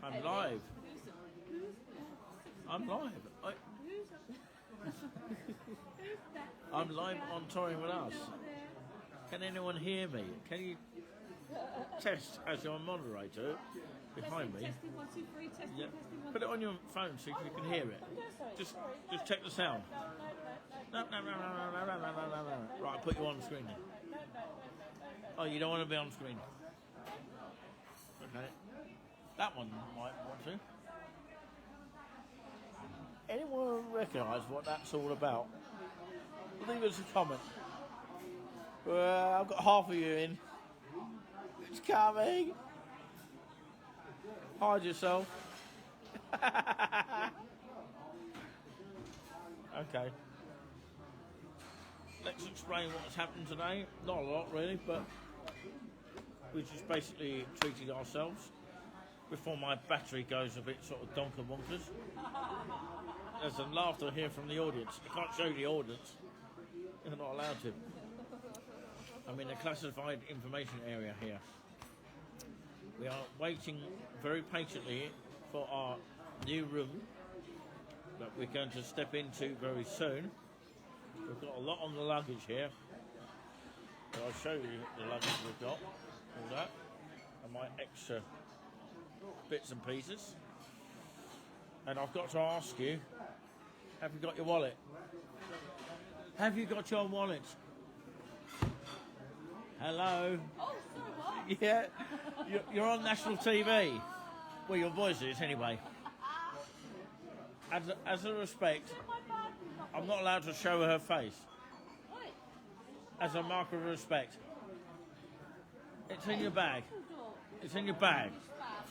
I'm live. I'm live. I'm live on Touring With Us. Can anyone hear me? Can you test as your moderator behind me? Testing, 1, 2, 3, testing, Yeah. testing, 1, Put it on your phone so you can hear it. Just check the sound. No. Right, I'll put you on screen then. Oh, you don't want to be on screen? Okay. That one might want to. Anyone recognise what that's all about? Leave us a comment. I've got half of you in. It's coming. Hide yourself. Okay. Let's explain what's happened today. Not a lot really, but we just basically treated ourselves before my battery goes a bit sort of donker wonkers. There's some laughter here from the audience. I can't show the audience. They're not allowed to. I'm in a classified information area here. We are waiting very patiently for our new room that we're going to step into very soon. We've got a lot on the luggage here. So I'll show you the luggage we've got. All that. And my extra bits and pieces. And I've got to ask you, have you got your wallet? Have you got your wallet? Hello? Oh, sorry, what? Yeah, you're on national TV. Well, your voice is anyway. As a respect, I'm not allowed to show her face. What? As a mark of respect. It's in your bag. It's in your bag.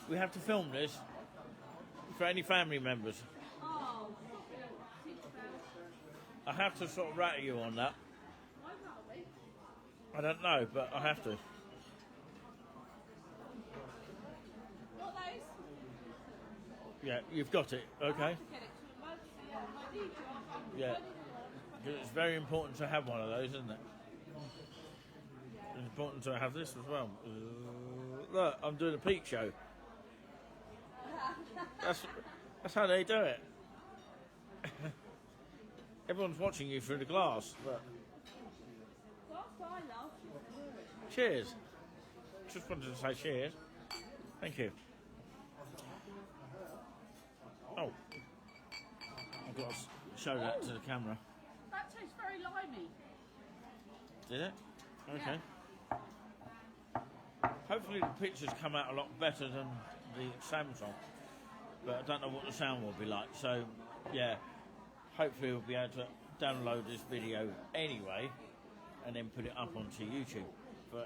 We have to film this for any family members. Oh, I have to sort of rattle you on that. why can't we? I don't know, but I have to. What those? Yeah, you've got it, okay? I have to get it to emergency. I need you. Yeah. Because it's very important to have one of those, isn't it? It's important to have this as well. Look, I'm doing a peep show. That's how they do it. Everyone's watching you through the glass. But That's what I love. cheers. Just wanted to say cheers. Thank you. Oh, I've got to show that to the camera. That tastes very limey. Did it? Okay. Hopefully the pictures come out a lot better than the Samsung, but I don't know what the sound will be like. So, yeah, hopefully we'll be able to download this video anyway and then put it up onto YouTube for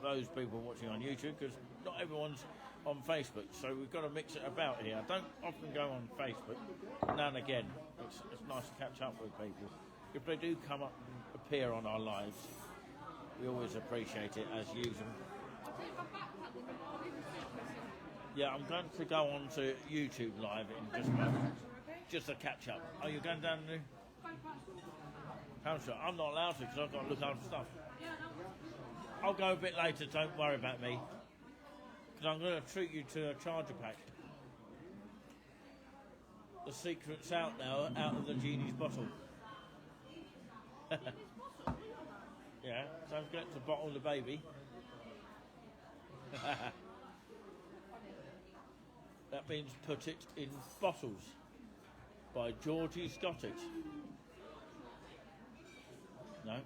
those people watching on YouTube, because not everyone's on Facebook, so we've got to mix it about here. I don't often go on Facebook. Now and again, it's nice to catch up with people. If they do come up and appear on our lives, we always appreciate it as usual. Yeah, I'm going to go on to YouTube Live in just a moment. Just a catch up. Are you going down to Pound Shop? I'm not allowed to because I've got to look after stuff. I'll go a bit later, don't worry about me. Because I'm going to treat you to a charger pack. The secret's out now, out of the genie's bottle. Yeah, don't forget to bottle the baby. That means put it in bottles. By Georgie's got it. No?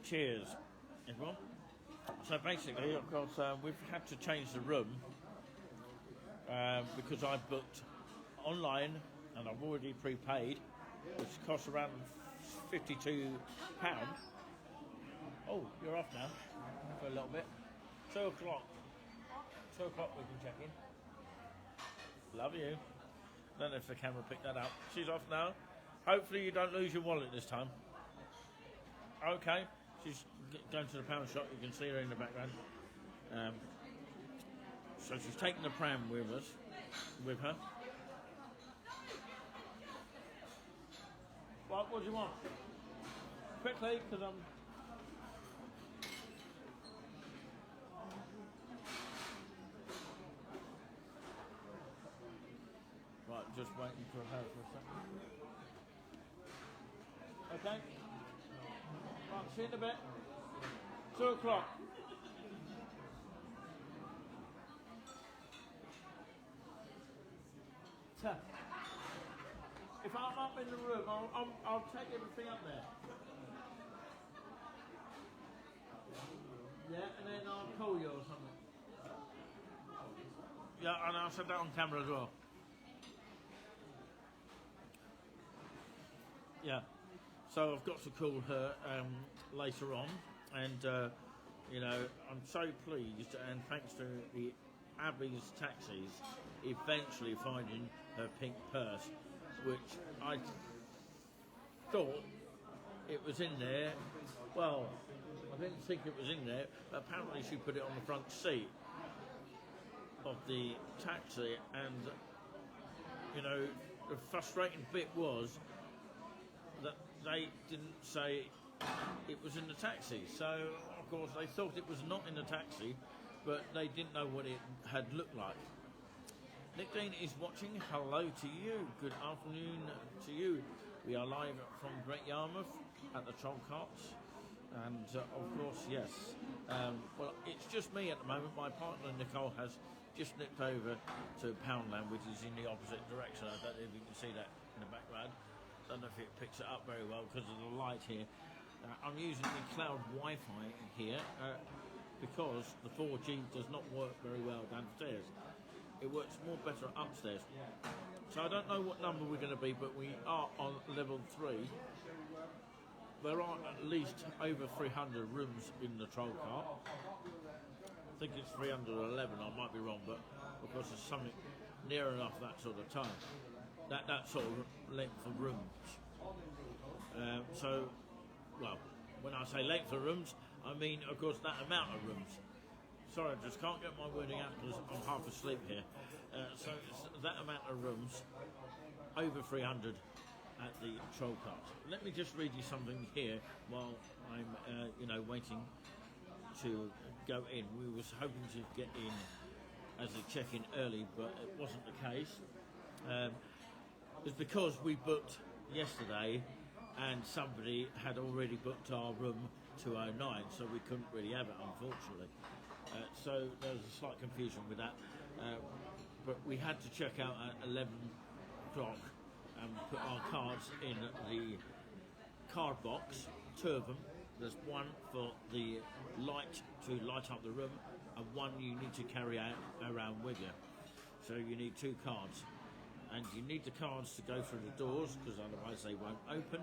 Cheers, everyone. So basically, of course, we've had to change the room because I booked online and I've already prepaid, which costs around £52. Oh, you're off now for a little bit. 2 o'clock. 2 o'clock we can check in. Love you. Don't know if the camera picked that up. She's off now. Hopefully you don't lose your wallet this time. Okay. She's going to the pound shop. You can see her in the background. So she's taking the pram with her. What do you want? Quickly, because I'm... just waiting for her for a second. Okay. Right, see you in a bit. 2 o'clock. If I'm up in the room, I'll take everything up there. Yeah, and then I'll call you or something. Yeah, and I'll set that on camera as well. Yeah. So I've got to call her later on, and you know, I'm so pleased, and thanks to the Abby's taxis, eventually finding her pink purse, which I thought it was in there. Well, I didn't think it was in there, but apparently she put it on the front seat of the taxi, and you know, the frustrating bit was that they didn't say it was in the taxi. So, of course, they thought it was not in the taxi, but they didn't know what it had looked like. Nick Dean is watching. Hello to you. Good afternoon to you. We are live from Great Yarmouth at the Troll Carts. And, of course, yes. Well, it's just me at the moment. My partner, Nicole, has just nipped over to Poundland, which is in the opposite direction. I don't know if you can see that in the background. I don't know if it picks it up very well because of the light here. I'm using the cloud Wi-Fi here because the 4G does not work very well downstairs. It works more better upstairs. So I don't know what number we're going to be, but we are on level 3. There are at least over 300 rooms in the Troll Cart. I think it's 311, I might be wrong, but of course there's something near enough that sort of time. That sort of length of rooms. So, well, when I say length of rooms, I mean, of course, that amount of rooms. Sorry, I just can't get my wording out because I'm half asleep here. So it's that amount of rooms, over 300 at the Troll Cart. Let me just read you something here while I'm, waiting to go in. We was hoping to get in as a check-in early, but it wasn't the case. It's because we booked yesterday and somebody had already booked our room 209, so we couldn't really have it, unfortunately. So there was a slight confusion with that, but we had to check out at 11 o'clock and put our cards in the card box, 2 of them. There's one for the light to light up the room and one you need to carry out around with you. So you need 2 cards. And you need the cards to go through the doors because otherwise they won't open.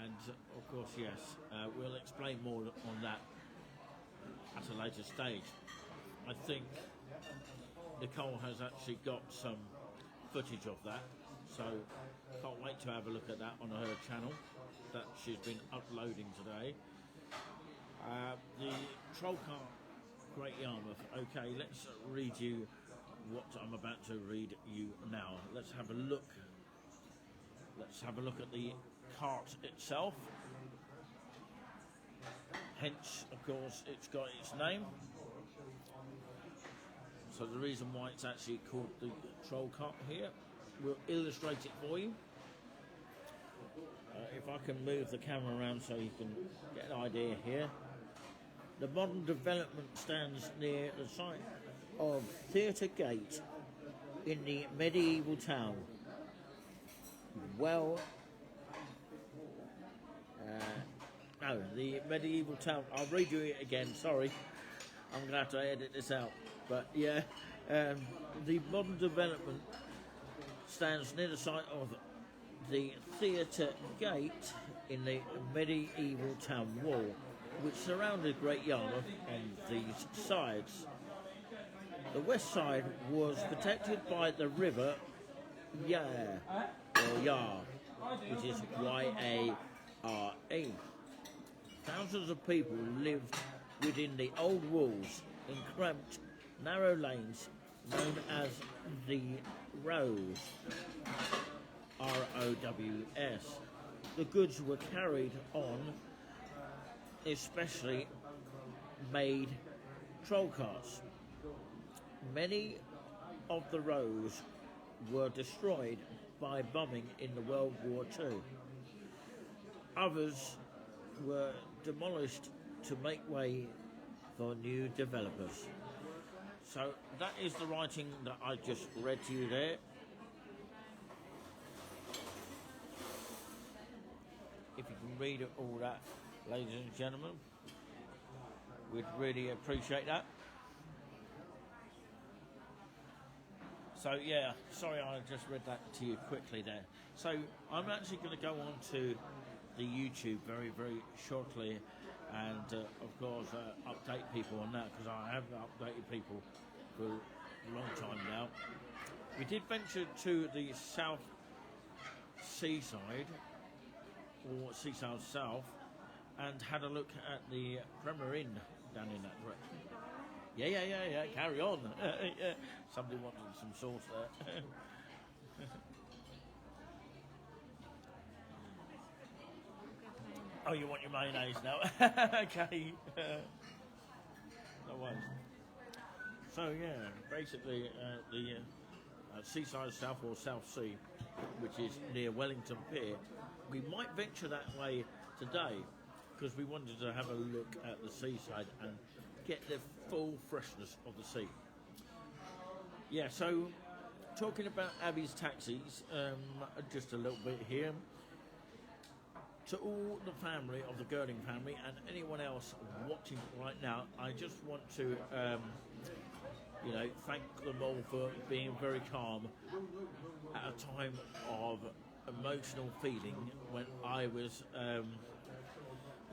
And of course, yes, we'll explain more on that at a later stage. I think Nicole has actually got some footage of that, so can't wait to have a look at that on her channel that she's been uploading today. The Troll Cart Great Yarmouth. Okay, let's read you what I'm about to read you now. Let's have a look. Let's have a look at the cart itself. Hence, of course, it's got its name. So the reason why it's actually called the Troll Cart here, we'll illustrate it for you. If I can move the camera around so you can get an idea here. The modern development stands near the site of Theatre Gate in the medieval town. The medieval town. I'll read you it again, sorry. I'm going to have to edit this out. But yeah, the modern development stands near the site of the Theatre Gate in the medieval town wall, which surrounded Great Yarmouth on these sides. The west side was protected by the river Yare, or Yar, which is Y-A-R-E. Thousands of people lived within the old walls in cramped, narrow lanes known as the Rows, R-O-W-S. The goods were carried on especially made troll carts. Many of the rows were destroyed by bombing in the World War II. Others were demolished to make way for new developers. So that is the writing that I just read to you there. If you can read all that, ladies and gentlemen, we'd really appreciate that. So yeah, sorry I just read that to you quickly there. So I'm actually going to go on to the YouTube very, very shortly and of course update people on that, because I have updated people for a long time now. We did venture to the South Seaside, or Seaside South, and had a look at the Premier Inn down in that direction. Yeah, carry on. Yeah. Somebody wanted some sauce there. Oh, you want your mayonnaise now? Okay. No worries. So yeah, basically the Seaside South, or South Sea, which is near Wellington Pier, we might venture that way today because we wanted to have a look at the seaside and get the full freshness of the sea. Yeah, so talking about Abby's Taxis, just a little bit here. To all the family of the Girding family and anyone else watching right now, I just want to, thank them all for being very calm at a time of emotional feeling when I was,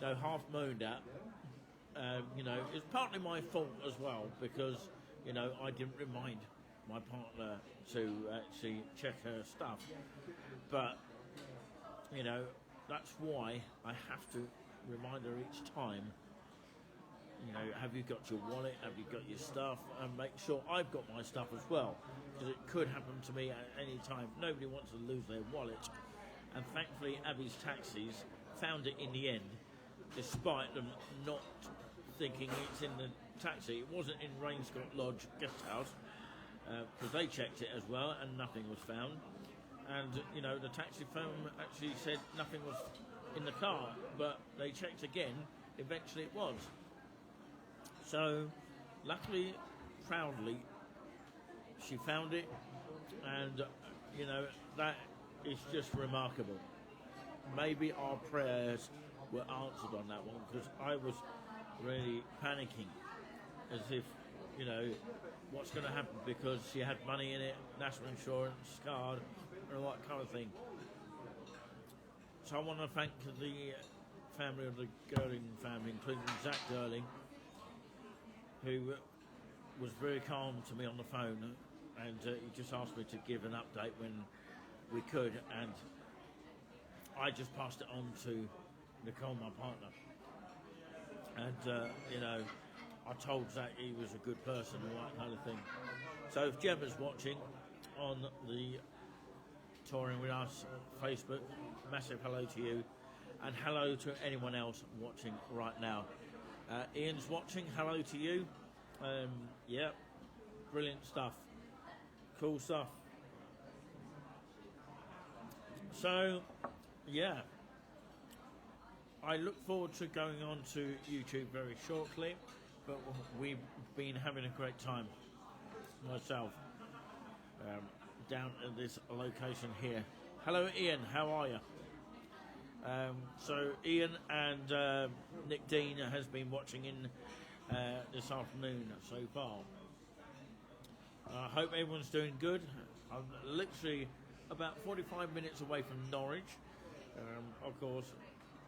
half moaned at. It's partly my fault as well because, I didn't remind my partner to actually check her stuff. But, that's why I have to remind her each time, have you got your wallet, have you got your stuff, and make sure I've got my stuff as well, because it could happen to me at any time. Nobody wants to lose their wallet, and thankfully Abby's Taxis found it in the end, despite them not thinking it's in the taxi. It wasn't in Rainscott Lodge guest house, because they checked it as well and nothing was found. And, the taxi firm actually said nothing was in the car, but they checked again, eventually it was. So, luckily, proudly, she found it, and, that is just remarkable. Maybe our prayers were answered on that one, because I was really panicking, as if, what's going to happen, because she had money in it, national insurance card, and all that kind of thing. So I want to thank the family of the Girling family, including Zach Girling, who was very calm to me on the phone, and he just asked me to give an update when we could, and I just passed it on to Nicole, my partner. And, I told Zach he was a good person and all that kind of thing. So if Gemma's watching on the Touring With Us Facebook, massive hello to you, and hello to anyone else watching right now. Ian's watching, hello to you. Yeah, brilliant stuff, cool stuff. So yeah, I look forward to going on to YouTube very shortly, but we've been having a great time myself. Down at this location here. Hello Ian, how are you? So Ian and Nick Dean has been watching in this afternoon so far. I hope everyone's doing good. I'm literally about 45 minutes away from Norwich. Of course,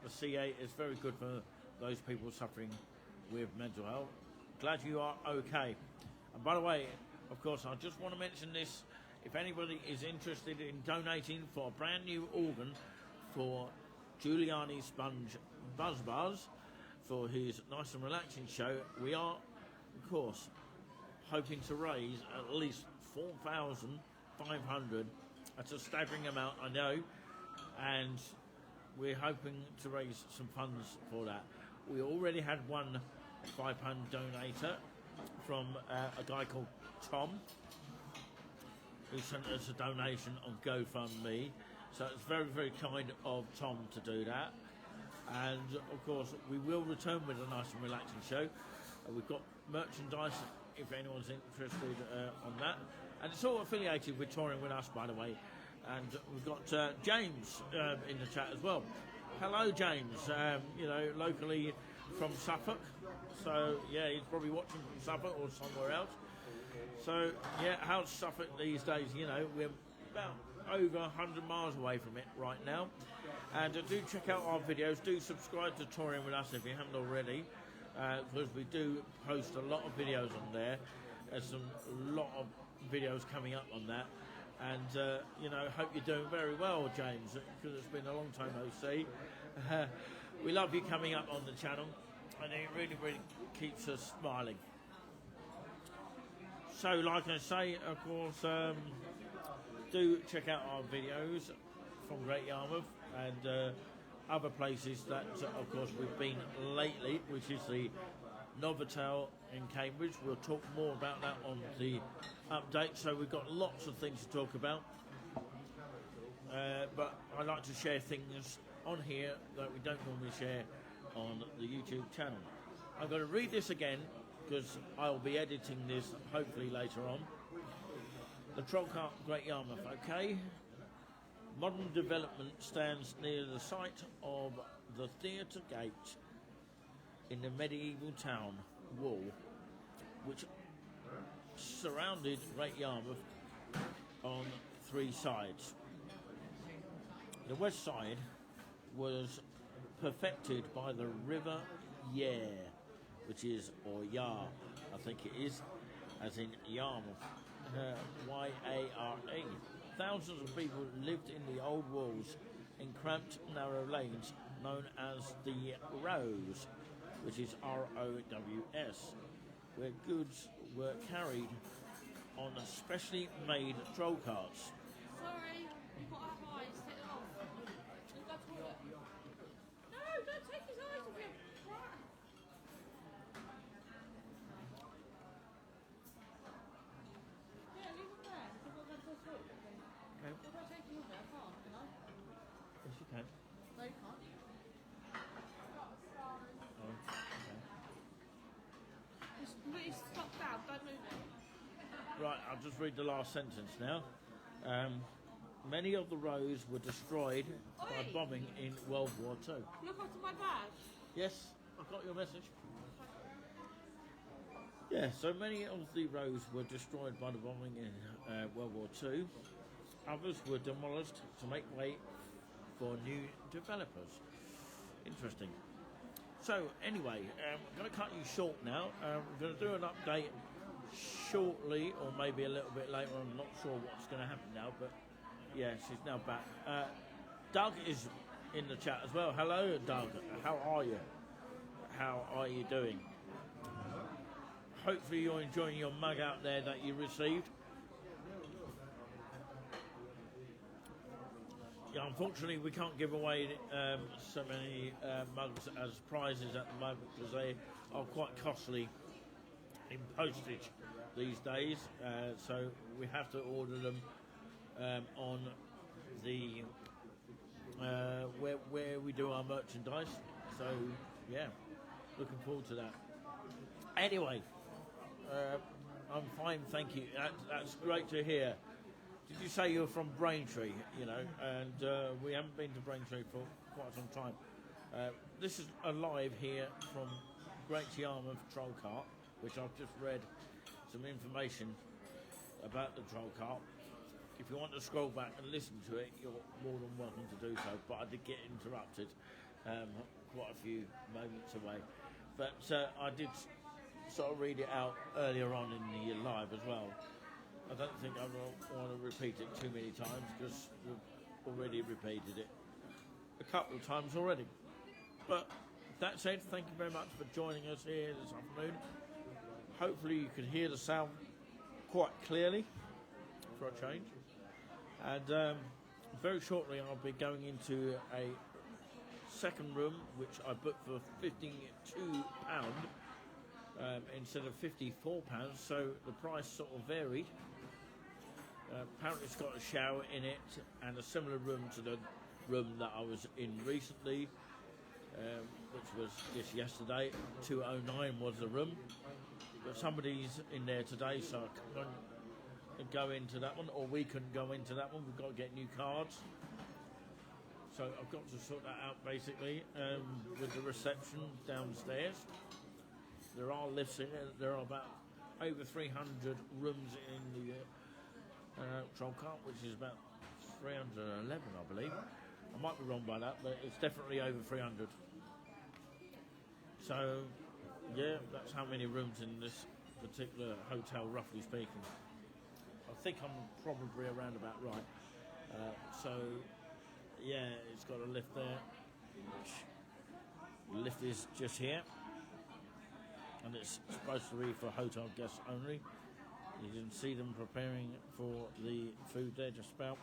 the C8 is very good for those people suffering with mental health. Glad you are okay. And by the way, of course, I just want to mention this. If anybody is interested in donating for a brand new organ for Giuliani Sponge Buzz for his Nice and Relaxing show, we are, of course, hoping to raise at least 4,500. That's a staggering amount, I know, and we're hoping to raise some funds for that. We already had one £5 donator from a guy called Tom, who sent us a donation on GoFundMe. So it's very, very kind of Tom to do that. And of course, we will return with a nice and relaxing show. We've got merchandise if anyone's interested on that. And it's all affiliated with Touring With Us, by the way. And we've got James in the chat as well. Hello, James. Locally from Suffolk. So, yeah, he's probably watching from Suffolk or somewhere else. So, yeah, how's Suffolk these days? You know, we're about over 100 miles away from it right now. And do check out our videos. Do subscribe to Touring With Us if you haven't already. Because we do post a lot of videos on there. There's a lot of videos coming up on that. And, hope you're doing very well, James, because it's been a long time no see. We love you coming up on the channel, and it really, really keeps us smiling. So, like I say, of course, do check out our videos from Great Yarmouth and other places that, of course, we've been lately, which is the Novotel in Cambridge. We'll talk more about that on the update. So we've got lots of things to talk about. But I like to share things on here that we don't normally share on the YouTube channel. I'm going to read this again because I'll be editing this hopefully later on. The Trollcart, Great Yarmouth, okay? Modern development stands near the site of the Theatre Gate in the medieval town wall, which surrounded Great Yarmouth on three sides. The west side was perfected by the River Yare, which is, or Yar, I think it is, as in Yarmouth, Y-A-R-E. Thousands of people lived in the old walls in cramped, narrow lanes known as the Rows, which is R-O-W-S, where goods were carried on specially made troll carts. Sorry, you've got our eyes, take it off. You'll go toilet. No, don't take his eyes off you. Right. Yeah, leave them there. You've got to go to the toilet. Okay. If I take them off there, I can't, can I? Yes, you can. No, you can't. Oh, okay. It's stuck down, don't move it. Right, I'll just read the last sentence now. Many of the rows were destroyed by bombing in World War II. Look after my bag. Yes, I've got your message. Yeah, so many of the rows were destroyed by the bombing in World War II. Others were demolished to make way for new developers. Interesting. So anyway, I'm going to cut you short now. We're going to do an update shortly, or maybe a little bit later. I'm not sure what's going to happen now, but yeah, she's now back. Doug is in the chat as well. Hello, Doug. How are you? How are you doing? Hopefully you're enjoying your mug out there that you received. Yeah, unfortunately, we can't give away so many mugs as prizes at the moment because they are quite costly in postage these days. So we have to order them on the where we do our merchandise. So yeah, looking forward to that. Anyway, I'm fine, thank you. That's great to hear. Did you say you're from Braintree, you know, and we haven't been to Braintree for quite some time. This is a live here from Great Yarmouth Troll Cart, which I've just read some information about the Troll Cart. If you want to scroll back and listen to it, you're more than welcome to do so, but I did get interrupted quite a few moments away. But I did sort of read it out earlier on in the live as well. I don't think I want to repeat it too many times because we've already repeated it a couple of times already. But that said, thank you very much for joining us here this afternoon. Hopefully you can hear the sound quite clearly for a change. And very shortly I'll be going into a second room which I booked for £52 instead of £54, so the price sort of varied. Apparently it's got a shower in it and a similar room to the room that I was in recently, which was just yesterday. 209 was the room. But somebody's in there today, so I can't go into that one, or we couldn't go into that one. We've got to get new cards. So I've got to sort that out basically with the reception downstairs. There are lifts in it. There are about over 300 rooms in the troll cart, which is about 311, I believe. I might be wrong by that, but it's definitely over 300. So, yeah, that's how many rooms in this particular hotel, roughly speaking. I think I'm probably around about right. So, yeah, it's got a lift there. The lift is just here. And it's supposed to be for hotel guests only. You can see them preparing for the food there just about.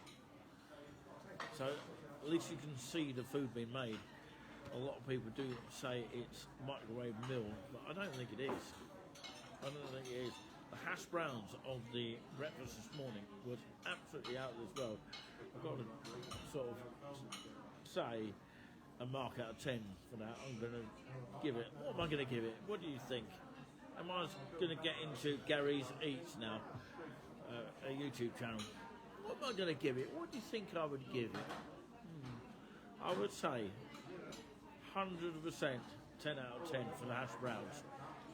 So at least you can see the food being made. A lot of people do say it's microwave meal, but I don't think it is. I don't think it is. The hash browns of the breakfast this morning was absolutely out of this world. I've got to sort of say a mark out of 10 for that. I'm going to give it. What am I going to give it? What do you think? Am I going to get into Gary's Eats now, a YouTube channel? What am I going to give it? What do you think I would give it? I would say 100%, 10 out of 10 for the hash browns.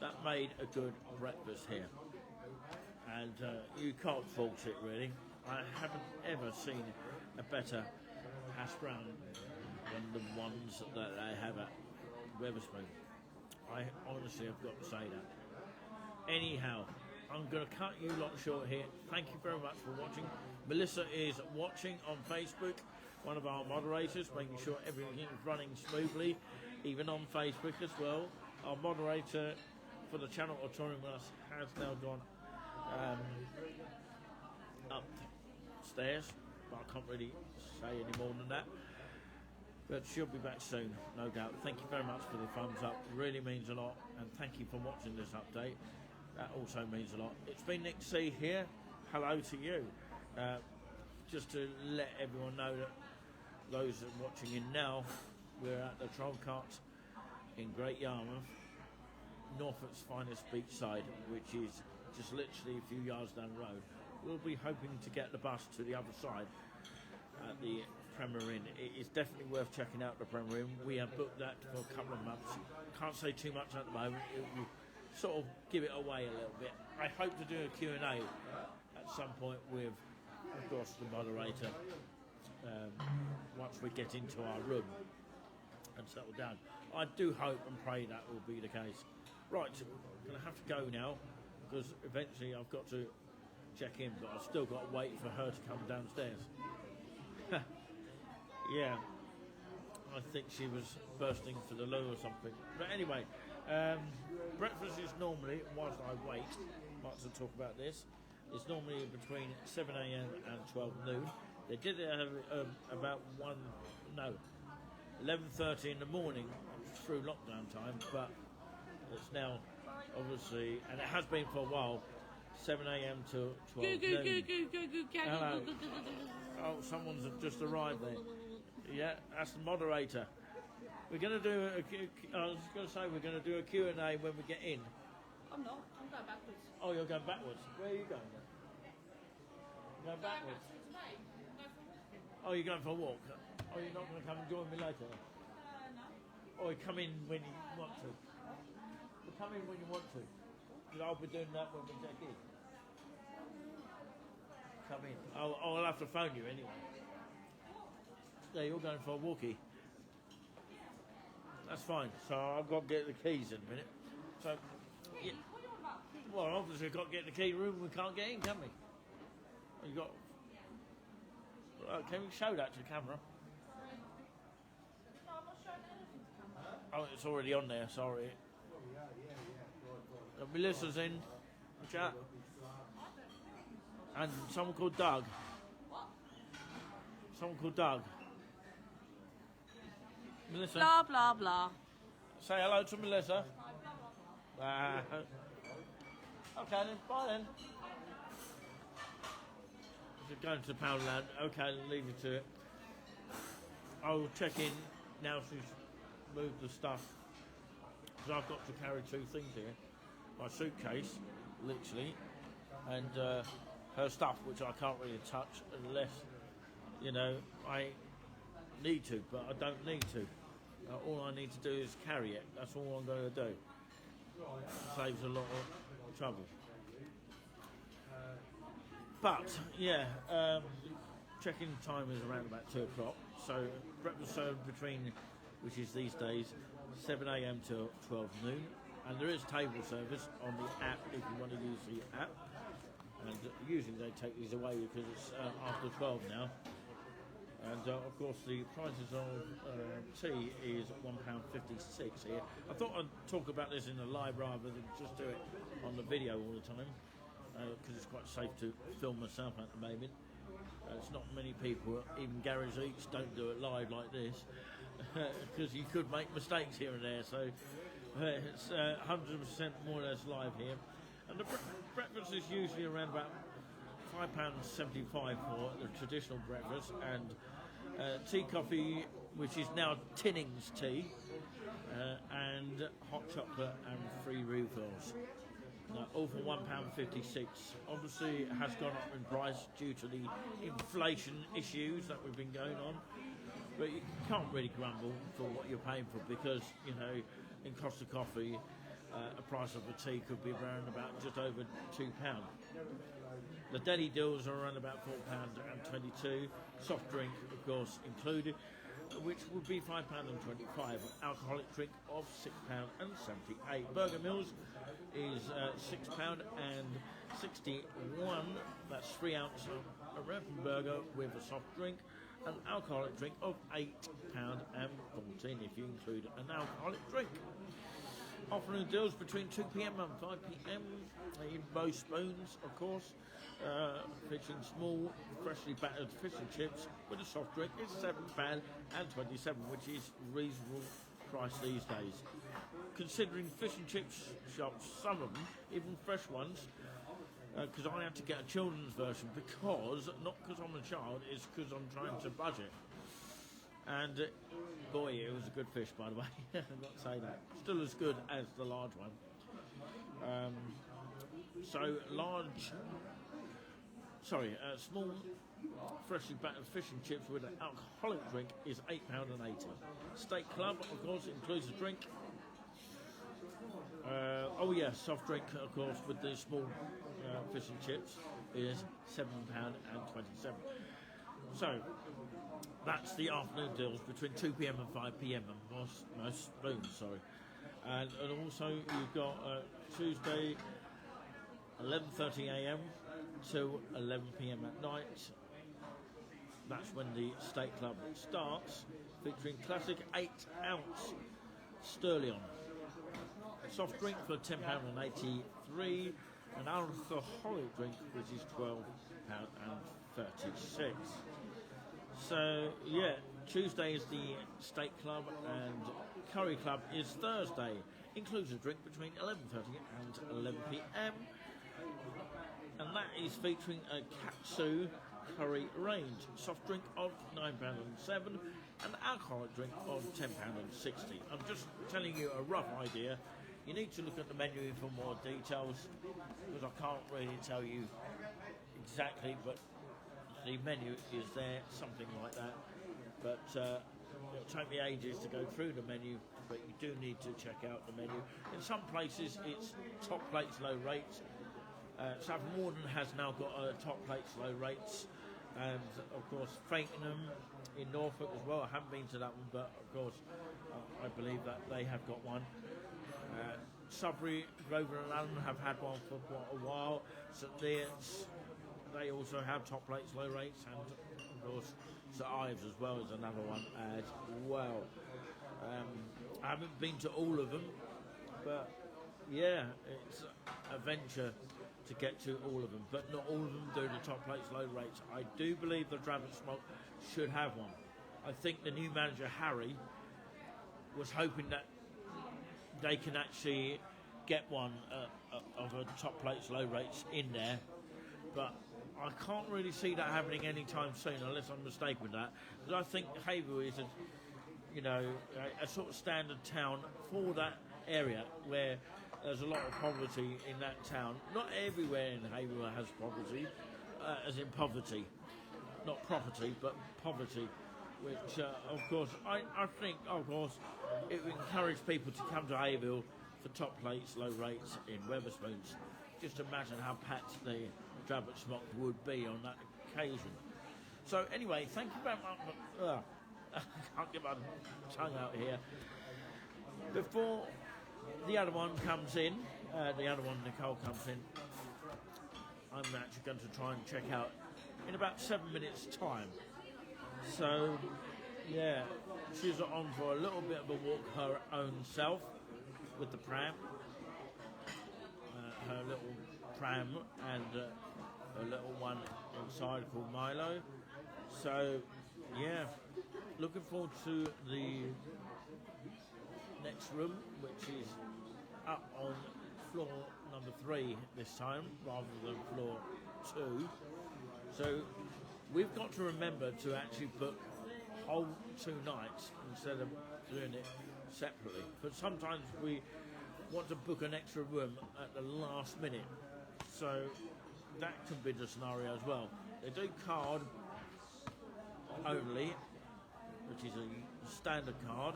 That made a good breakfast here. And you can't fault it really. I haven't ever seen a better hash brown than the ones that I have at Wetherspoon. I honestly have got to say that. Anyhow, I'm going to cut you lot short here. Thank you very much for watching. Melissa is watching on Facebook, one of our moderators, making sure everything is running smoothly, even on Facebook as well. Our moderator for the channel Autonomous has now gone upstairs, but I can't really say any more than that. But she'll be back soon, no doubt. Thank you very much for the thumbs up. Really means a lot. And thank you for watching this update. That also means a lot. It's been Nick C here. Hello to you. Just to let everyone know that those that are watching in now, we're at the Troll Cart in Great Yarmouth, Norfolk's finest beachside, which is just literally a few yards down the road. We'll be hoping to get the bus to the other side at the Premier Inn. It is definitely worth checking out the Premier Inn. We have booked that for a couple of months. Can't say too much at the moment. It will sort of give it away a little bit. I hope to do a Q&A at some point with, of course, the moderator once we get into our room and settle down. I do hope and pray that will be the case. Right, I'm going to have to go now because eventually I've got to check in, but I've still got to wait for her to come downstairs. Yeah, I think she was bursting for the loo or something. But anyway, breakfast is normally, whilst I wait, to talk about this, it's normally between 7 a.m. and 12 noon. They did have about 11:30 in the morning through lockdown time, but it's now obviously, and it has been for a while, 7 a.m. to 12 noon. Hello. Oh, someone's just arrived there. Yeah, that's the moderator. We're going to do I was going to say we're going to do a Q&A when we get in. I'm not. I'm going backwards. Oh, you're going backwards. Where are you going then? You're going backwards? Oh, you're going for a walk? Oh, you're not going to come and join me later? No. Or you come in when you want to? You come in when you want to. Because I'll be doing that when we check in. Come in. I'll have to phone you anyway. Yeah, you're going for a walkie. That's fine. So I've got to get the keys in a minute. So, yeah. Well, obviously I've got to get the key room. We can't get in, can we? You got. Can we show that to the camera? No, I'm not showing anything to camera. Oh, it's already on there. Sorry. Melissa's in. Chat. And someone called Doug. What? Someone called Doug. Melissa. Blah, blah, blah. Say hello to Melissa. Okay then, bye then. going to Poundland. Okay, leave you to it. I'll check in now she's moved the stuff. Because I've got to carry two things here. My suitcase, literally, and her stuff, which I can't really touch unless, I need to, but I don't need to. All I need to do is carry it. That's all I'm going to do. Saves a lot of trouble. But, yeah, check-in time is around about 2 o'clock. So, breakfast served between, which is these days, 7 a.m. till 12 noon. And there is table service on the app if you want to use the app. And usually they take these away because it's after 12 now. And of course the prices of tea is £1.56 here. I thought I'd talk about this in the live rather than just do it on the video all the time. Because it's quite safe to film myself at the moment. It's not many people, even Gary's Eats, don't do it live like this. Because you could make mistakes here and there. So it's 100% more or less live here. And the breakfast is usually around about £5.75 for the traditional breakfast, and tea coffee, which is now Tinnings tea, and hot chocolate and free refills. All for £1.56. Obviously it has gone up in price due to the inflation issues that we've been going on, but you can't really grumble for what you're paying for, because in Costa Coffee a price of a tea could be around about just over £2. The deli deals are around about £4.22. Soft drink, of course, included, which would be £5.25. Alcoholic drink of £6.78. Burger Meals is £6.61. That's 3 ounce of American burger with a soft drink. An alcoholic drink of £8.14 if you include an alcoholic drink. Afternoon deals between 2 p.m. and 5 p.m. in both spoons, of course, featuring small, freshly battered fish and chips with a soft drink. It's £7.27, which is reasonable price these days. Considering fish and chips shops, some of them, even fresh ones, because I had to get a children's version not because I'm a child, it's because I'm trying to budget. And boy, it was a good fish, by the way. I've got to say that. Still as good as the large one. Small, freshly battered fish and chips with an alcoholic drink is £8.80. Steak Club, of course, includes a drink. Soft drink, of course, with the small fish and chips is £7.27. So, that's the afternoon deals between 2 p.m. and 5 p.m. and most spoons, sorry. And also you've got Tuesday 11:30 a.m. to 11 p.m. at night. That's when the Steak Club starts, featuring classic 8 ounce Stirlion. Soft drink for £10.83, an alcoholic drink which is £12.36. So yeah, Tuesday is the Steak Club and Curry Club is Thursday. Includes a drink between 11:30 and 11 p.m. and that is featuring a Katsu curry range. Soft drink of £9.07, an alcoholic drink of £10.60. I'm just telling you a rough idea. You need to look at the menu for more details, because I can't really tell you exactly, but the menu is there, something like that. But it'll take me ages to go through the menu, but you do need to check out the menu. In some places it's top plates, low rates. South Morden has now got top plates, low rates, and of course Fakenham in Norfolk as well. I haven't been to that one, but of course I believe that they have got one. Sudbury, Grover and Allen have had one for quite a while. St Leon's, they also have top plates, low rates, and of course St Ives as well is another one as well. I haven't been to all of them, but yeah, it's a venture to get to all of them, but not all of them do the top plates, low rates. I do believe the Dram and Smoke should have one. I think the new manager, Harry, was hoping that they can actually get one of a top plates, low rates in there, but I can't really see that happening anytime soon, unless I'm mistaken with that. Because I think Haverhill is a sort of standard town for that area where there's a lot of poverty in that town. Not everywhere in Haverhill has poverty, as in poverty, not property, but poverty. Which, of course, I think, of course, it would encourage people to come to Haverhill for top plates, low rates in Wetherspoons. Just imagine how packed the Dravot Smock would be on that occasion. So anyway, thank you very much. I can't get my tongue out here. Before the other one comes in, Nicole comes in, I'm actually going to try and check out in about 7 minutes' time. So, yeah, she's on for a little bit of a walk her own self with the pram. Her little pram and a little one inside called Milo. So, yeah, looking forward to the next room, which is up on floor number 3 this time, rather than floor 2. So, we've got to remember to actually book whole 2 nights instead of doing it separately. But sometimes we want to book an extra room at the last minute. So that can be the scenario as well. They do card only, which is a standard card,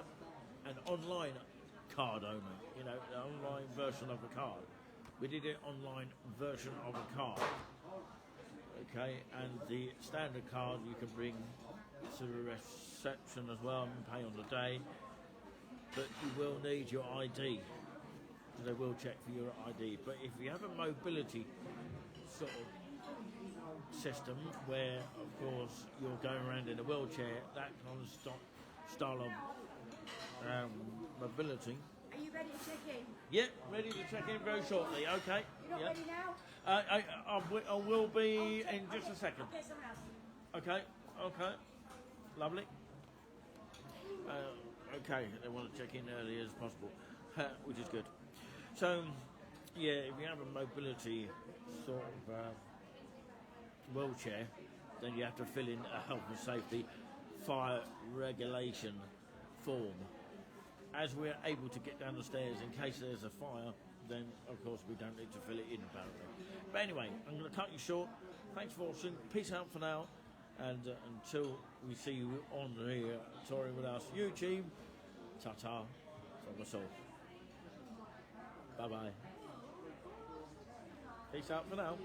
and online card only. You know, the online version of a card. We did an online version of a card. Okay, and the standard card you can bring to the reception as well and pay on the day, but you will need your ID. They will check for your ID. But if you have a mobility sort of system where, of course, you're going around in a wheelchair, that kind of style of mobility. Are you ready to check in? Yeah, ready to check in very shortly. Okay. You're not Yeah. ready now? I will be in just a second. Okay, someone else. Okay. Lovely. Okay, they want to check in early as possible, which is good. So, yeah, if you have a mobility sort of wheelchair, then you have to fill in a health and safety fire regulation form. As we're able to get down the stairs in case there's a fire, then of course we don't need to fill it in apparently. But anyway, I'm going to cut you short. Thanks for watching. Peace out for now. And until we see you on the Touring With Us YouTube, ta-ta from us all. Bye-bye. Peace out for now.